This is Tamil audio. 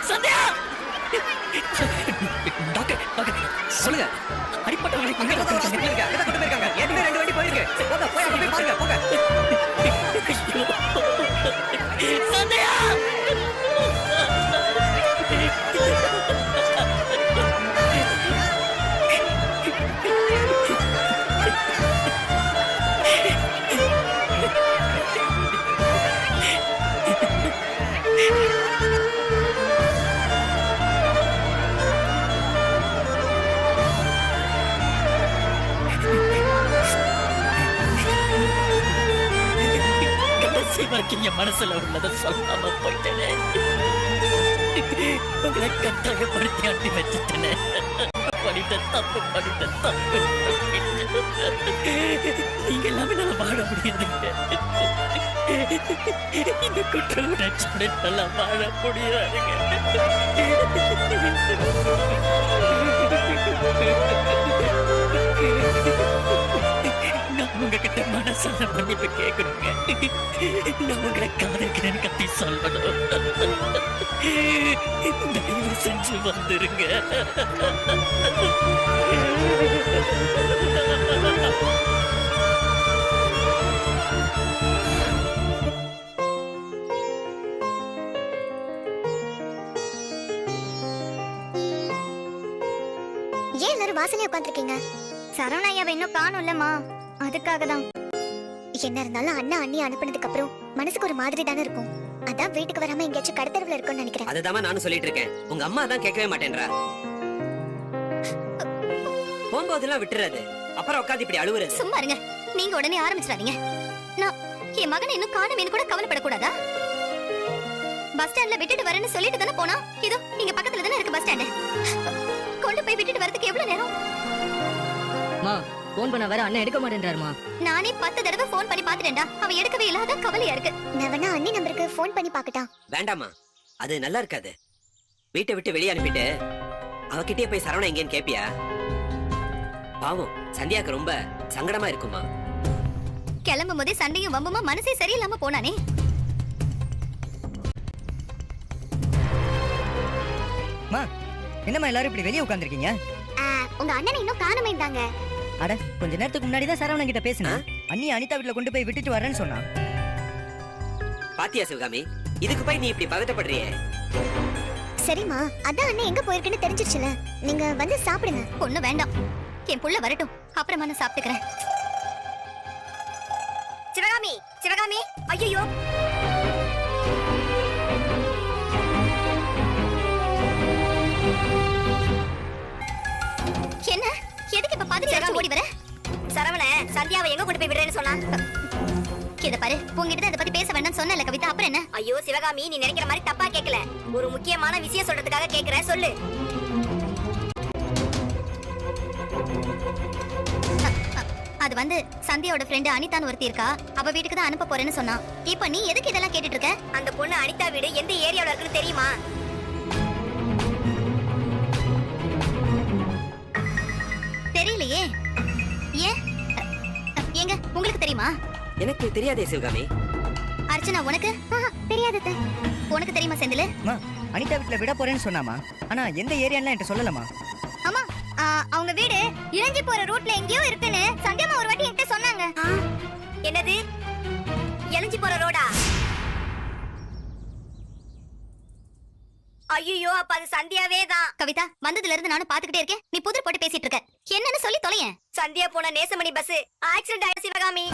சந்தியா டாக்டர் டாக்டர் சொல்லுங்க. அடிப்பட்டவங்களை அங்கதான் கொண்டு போயிருக்காங்க. ஏற்கனவே 2 வண்டி போயிருக்கு. போங்க போய் அங்க போய் பாருங்க போங்க. சந்தியா என் மனசுல உள்ளதை சொல்லாம போயிட்டேனே. உங்களை கட்டாயப்படுத்தி அட்டி வச்சுட்டேனே. பண்ணிட்ட தப்பு நீங்க எல்லாமே நல்லா வாழ முடியாதுங்க. இந்த குற்ற உணர்ச்சியோட நல்லா வாழ முடியாதுங்க. உங்ககிட்ட மனசார மன்னிப்பு கேட்கணுங்க. நான் உங்களை காதலிக்கிறேன்னு கத்தி சொல்லணும். தயவு செஞ்சு வந்துருங்க. ஏன் எல்லாரும் வாசலே உட்காந்துருக்கீங்க? சரவணையாவை இன்னும் காணும் இல்லம்மா, அதுக்காக தான். என்ன இருந்தாலும் அண்ணா அண்ணி அனுப்புனதுக்கு அப்புறம் மனசுக்கு ஒரு மாதிரி தானே இருக்கும். அதான் வீட்டுக்கு வராம எங்கேயாச்சும் கடத்தரவுல இருக்கும்னு நினைக்கிறேன். அதுதான் நானும் சொல்லிட்டு இருக்கேன். உங்க அம்மா தான் கேட்கவே மாட்டேன்றா. போகும்போதெல்லாம் விட்டுறது, அப்புறம் உட்காந்து இப்படி அழுவுறது. சும்மா இருங்க, நீங்க உடனே ஆரம்பிச்சிடாதீங்க. நான் என் மகனை இன்னும் காணுமேனு கூட கவலைப்படக்கூடாதா? பஸ் ஸ்டாண்ட்ல விட்டுட்டு வரேன்னு சொல்லிட்டு தானே போனா. இதோ இங்க பக்கத்துல தானே இருக்கு பஸ் ஸ்டாண்ட். கொண்டு போய் விட்டுட்டு வரதுக்கு எவ்வளவு நேரம்? போன் பண்ண வேற அண்ணன் எடுக்க மாட்டேன்றாருமா. நானே 10 தடவை போன் பண்ணி பாத்துட்டேன்டா, அவ எடுக்கவே இல்ல. அதான் கவலையா இருக்கு. நான் வேணா அண்ணி நம்பருக்கு போன் பண்ணி பாக்கட்டா? வேண்டாமா, அது நல்லா இருக்காது. வீட்டை விட்டு வெளியே அனுப்பிட்டு அவகிட்டே போய் சரவணா எங்கேன்னு கேப்பியா? பாவம், சந்தியாக்கு ரொம்ப சங்கடமா இருக்குமா. கிளம்பும் போதே சண்டையும் வம்புமா மனசே சரியில்லாம போனானே. என்னம்மா எல்லாரும் இப்படி வெளியே உட்கார்ந்திருக்கீங்க? உங்க அண்ணனை இன்னும் காணுமே தாங்க. அட, கொஞ்ச நேரத்துக்கு முன்னாடி தான் சரவணன் கிட்ட பேசினேன். அண்ணி அனிதா வீட்ல கொண்டு போய் விட்டுட்டு வரேன்னு சொன்னா. பாத்தியா சிவகாமி, இதுக்கு போய் நீ இப்படி பதட்டப்படுறியே? சரிம்மா, அதான் அண்ணன் எங்க போயிருக்குன்னு தெரிஞ்சிருச்சுல. நீங்க வந்து சாப்பிடுங்க. ஒண்ணு வேண்டாம், என் புள்ள வரட்டும், அப்புறமா நான் சாப்பிட்டுக்கிறேன். சிவகாமி, சிவகாமி, ஐயோ என்ன? எதுக்கு இப்ப பாத்து ஓடி வர? சரவண சந்தியாவை எங்க கொண்டு போய் விடுறேன்னு சொன்னா? இத பாரு, உங்ககிட்ட தான் இத பத்தி பேச வேண்டாம்னு சொன்னல கவிதா, அப்புறம் என்ன? ஐயோ சிவகாமி, நீ நினைக்கிற மாதிரி தப்பா கேட்கல. ஒரு முக்கியமான விஷயம் சொல்றதுக்காக கேக்குறேன், சொல்லு. அது வந்து சந்தியாவோட ஃப்ரெண்ட் அனிதான்னு ஒருத்தி இருக்கா, அவ வீட்டுக்கு தான் அனுப்ப போறேன்னு சொன்னா. இப்ப நீ எதுக்கு இதெல்லாம் கேட்டுட்டு இருக்க? அந்த பொண்ணு அனிதா வீடு எந்த ஏரியாவுல இருக்குன்னு தெரியுமா? தெரியலையே. ஏன்? ஏங்க, உங்களுக்கு தெரியுமா? எனக்கு தெரியாதே சிவகாமி. அர்ச்சனா, உனக்கு தெரியாதே. உனக்கு தெரியுமா செந்தில்? அனிதா வீட்ல விட போறேன்னு சொன்னாமா, ஆனா எந்த ஏரியான்னு என்கிட்ட சொல்லலமா. ஆமா, அவங்க வீடு இளஞ்சி போற ரூட்ல எங்கேயோ இருக்குன்னு சந்தியமா ஒரு வாட்டி என்கிட்ட சொன்னாங்க. என்னது? இளஞ்சி போற ரோடா? ஐயோ, அப்ப அது சந்தியாவே தான். கவிதா, வந்ததுல இருந்து நானும் பாத்துக்கிட்டே இருக்கேன். நீ புதிர் போட்டு பேசிட்டு இருக்க. என்னன்னு சொல்லி தொலையேன். சந்தியா போன நேசமணி பஸ் ஆக்சிடென்ட் ஆயிடுச்சு சிவகாமி.